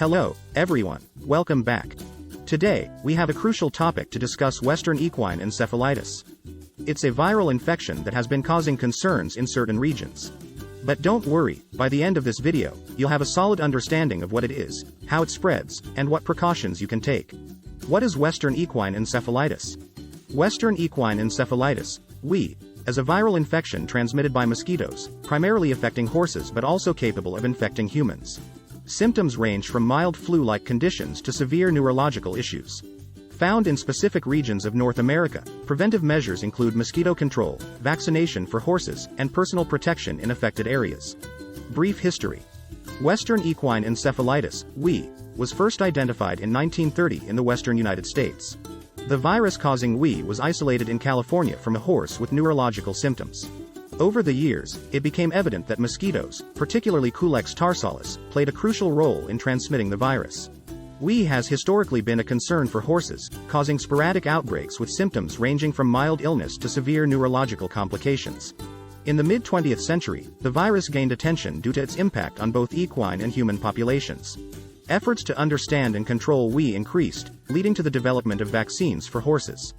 Hello, everyone. Welcome back. Today, we have a crucial topic to discuss Western equine encephalitis. It's a viral infection that has been causing concerns in certain regions. But don't worry, by the end of this video, you'll have a solid understanding of what it is, how it spreads, and what precautions you can take. What is Western equine encephalitis? Western equine encephalitis, WE, is a viral infection transmitted by mosquitoes, primarily affecting horses but also capable of infecting humans. Symptoms range from mild flu-like conditions to severe neurological issues. Found in specific regions of North America, preventive measures include mosquito control, vaccination for horses, and personal protection in affected areas. Brief history. Western equine encephalitis, WE, was first identified in 1930 in the western United States. The virus causing WE was isolated in California from a horse with neurological symptoms. Over the years, it became evident that mosquitoes, particularly Culex tarsalis, played a crucial role in transmitting the virus. WE has historically been a concern for horses, causing sporadic outbreaks with symptoms ranging from mild illness to severe neurological complications. In the mid-20th century, the virus gained attention due to its impact on both equine and human populations. Efforts to understand and control WE increased, leading to the development of vaccines for horses.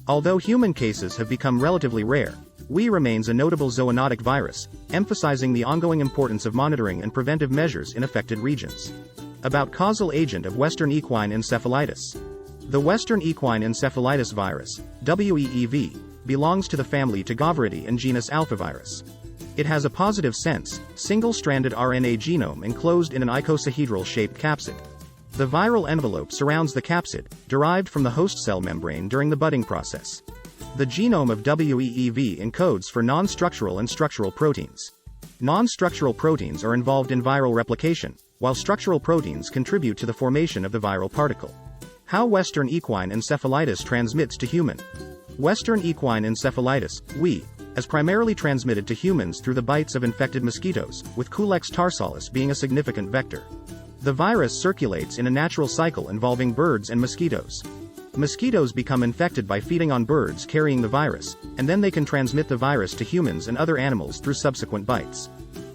Although human cases have become relatively rare, WE remains a notable zoonotic virus, emphasizing the ongoing importance of monitoring and preventive measures in affected regions. About causal agent of Western equine encephalitis. The Western equine encephalitis virus, WEEV, belongs to the family Tagaviridae and genus Alphavirus. It has a positive sense, single-stranded RNA genome enclosed in an icosahedral-shaped capsid. The viral envelope surrounds the capsid, derived from the host cell membrane during the budding process. The genome of WEEV encodes for non-structural and structural proteins. Non-structural proteins are involved in viral replication, while structural proteins contribute to the formation of the viral particle. How Western equine encephalitis transmits to human. Western equine encephalitis, WE, is primarily transmitted to humans through the bites of infected mosquitoes, with Culex tarsalis being a significant vector. The virus circulates in a natural cycle involving birds and mosquitoes. Mosquitoes become infected by feeding on birds carrying the virus, and then they can transmit the virus to humans and other animals through subsequent bites.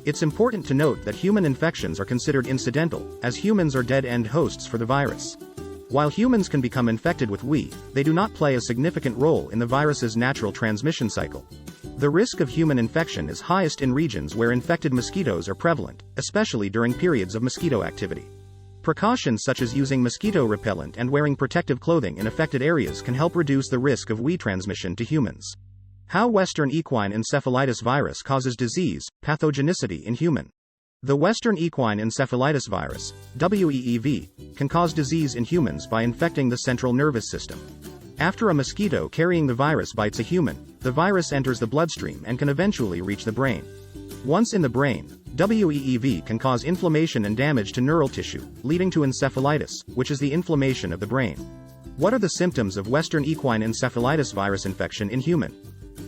It's important to note that human infections are considered incidental, as humans are dead-end hosts for the virus. While humans can become infected with WE, they do not play a significant role in the virus's natural transmission cycle. The risk of human infection is highest in regions where infected mosquitoes are prevalent, especially during periods of mosquito activity. Precautions such as using mosquito repellent and wearing protective clothing in affected areas can help reduce the risk of WE transmission to humans. How Western equine encephalitis virus causes disease, pathogenicity in human. The Western equine encephalitis virus, WEEV, can cause disease in humans by infecting the central nervous system. After a mosquito carrying the virus bites a human, the virus enters the bloodstream and can eventually reach the brain. Once in the brain, WEEV can cause inflammation and damage to neural tissue, leading to encephalitis, which is the inflammation of the brain. What are the symptoms of Western equine encephalitis virus infection in human?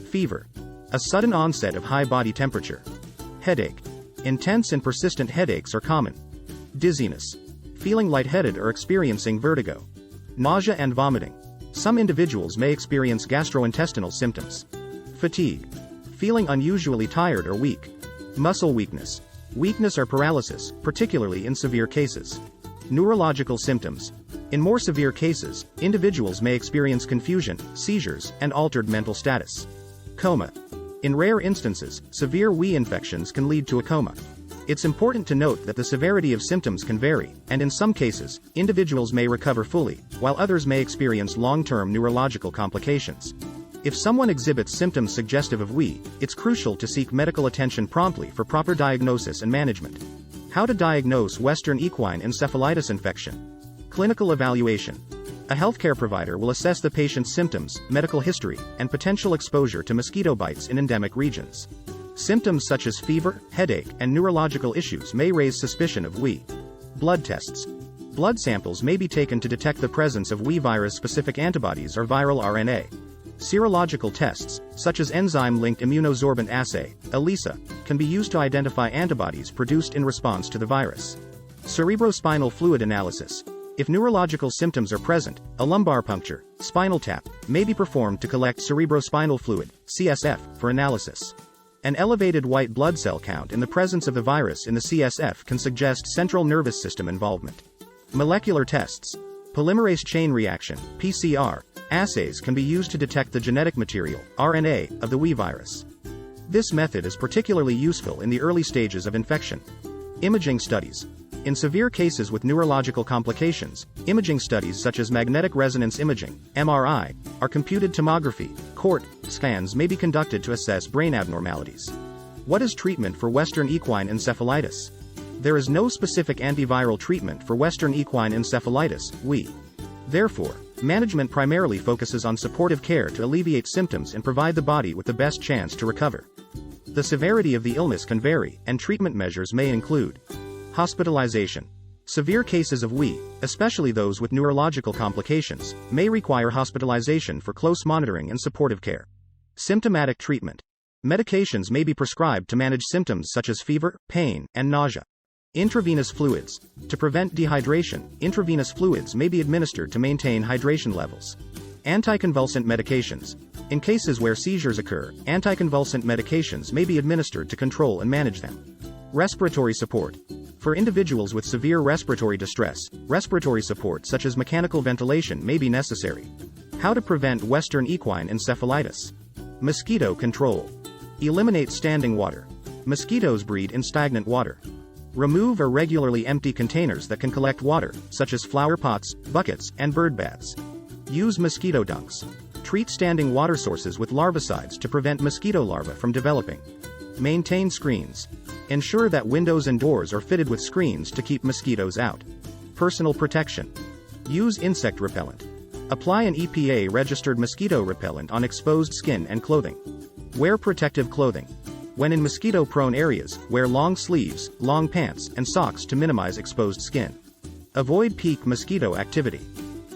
Fever. A sudden onset of high body temperature. Headache. Intense and persistent headaches are common. Dizziness. Feeling lightheaded or experiencing vertigo. Nausea and vomiting. Some individuals may experience gastrointestinal symptoms. Fatigue. Feeling unusually tired or weak. Muscle weakness. Weakness or paralysis, particularly in severe cases. Neurological symptoms. In more severe cases, individuals may experience confusion, seizures, and altered mental status. Coma. In rare instances, severe WE infections can lead to a coma. It's important to note that the severity of symptoms can vary, and in some cases, individuals may recover fully, while others may experience long-term neurological complications. If someone exhibits symptoms suggestive of WE, it's crucial to seek medical attention promptly for proper diagnosis and management. How to diagnose Western equine encephalitis infection. Clinical evaluation. A healthcare provider will assess the patient's symptoms, medical history, and potential exposure to mosquito bites in endemic regions. Symptoms such as fever, headache, and neurological issues may raise suspicion of WE. Blood tests. Blood samples may be taken to detect the presence of WE virus-specific antibodies or viral RNA. Serological tests, such as enzyme-linked immunosorbent assay, ELISA, can be used to identify antibodies produced in response to the virus. Cerebrospinal fluid analysis. If neurological symptoms are present, a lumbar puncture, spinal tap, may be performed to collect cerebrospinal fluid, CSF, for analysis. An elevated white blood cell count in the presence of the virus in the CSF can suggest central nervous system involvement. Molecular tests. Polymerase chain reaction, PCR, assays can be used to detect the genetic material, RNA, of the WE virus. This method is particularly useful in the early stages of infection. Imaging studies. In severe cases with neurological complications, imaging studies such as magnetic resonance imaging, MRI, or computed tomography, CORT, scans may be conducted to assess brain abnormalities. What is treatment for Western equine encephalitis? There is no specific antiviral treatment for Western equine encephalitis, WE. Therefore, management primarily focuses on supportive care to alleviate symptoms and provide the body with the best chance to recover. The severity of the illness can vary, and treatment measures may include hospitalization. Severe cases of WE, especially those with neurological complications, may require hospitalization for close monitoring and supportive care. Symptomatic treatment. Medications may be prescribed to manage symptoms such as fever, pain, and nausea. Intravenous fluids. To prevent dehydration, intravenous fluids may be administered to maintain hydration levels. Anticonvulsant medications. In cases where seizures occur, anticonvulsant medications may be administered to control and manage them. Respiratory support. For individuals with severe respiratory distress, respiratory support such as mechanical ventilation may be necessary. How to prevent Western equine encephalitis. Mosquito control. Eliminate standing water. Mosquitoes breed in stagnant water. Remove or regularly empty containers that can collect water, such as flower pots, buckets, and bird baths. Use mosquito dunks. Treat standing water sources with larvicides to prevent mosquito larvae from developing. Maintain screens. Ensure that windows and doors are fitted with screens to keep mosquitoes out. Personal protection. Use insect repellent. Apply an EPA-registered mosquito repellent on exposed skin and clothing. Wear protective clothing. When in mosquito-prone areas, wear long sleeves, long pants, and socks to minimize exposed skin. Avoid peak mosquito activity.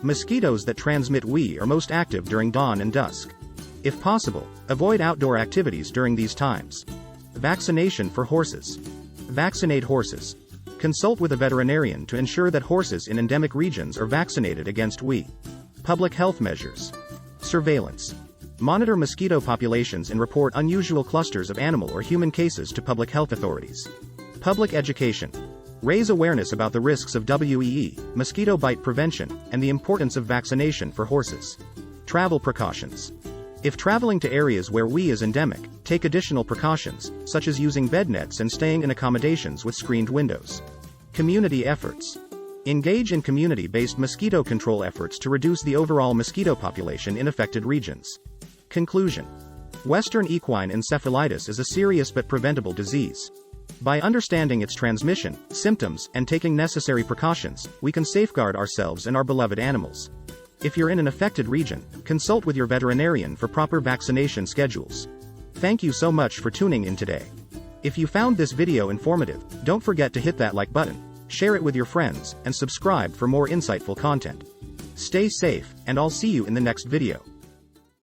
Mosquitoes that transmit WE are most active during dawn and dusk. If possible, avoid outdoor activities during these times. Vaccination for horses. Vaccinate horses. Consult with a veterinarian to ensure that horses in endemic regions are vaccinated against WE. Public health measures. Surveillance. Monitor mosquito populations and report unusual clusters of animal or human cases to public health authorities. Public education. Raise awareness about the risks of WEE, mosquito bite prevention, and the importance of vaccination for horses. Travel precautions. If traveling to areas where WE is endemic, take additional precautions, such as using bed nets and staying in accommodations with screened windows. Community efforts. Engage in community-based mosquito control efforts to reduce the overall mosquito population in affected regions. Conclusion. Western equine encephalitis is a serious but preventable disease. By understanding its transmission, symptoms, and taking necessary precautions, we can safeguard ourselves and our beloved animals. If you're in an affected region, consult with your veterinarian for proper vaccination schedules. Thank you so much for tuning in today. If you found this video informative, don't forget to hit that like button, share it with your friends, and subscribe for more insightful content. Stay safe, and I'll see you in the next video.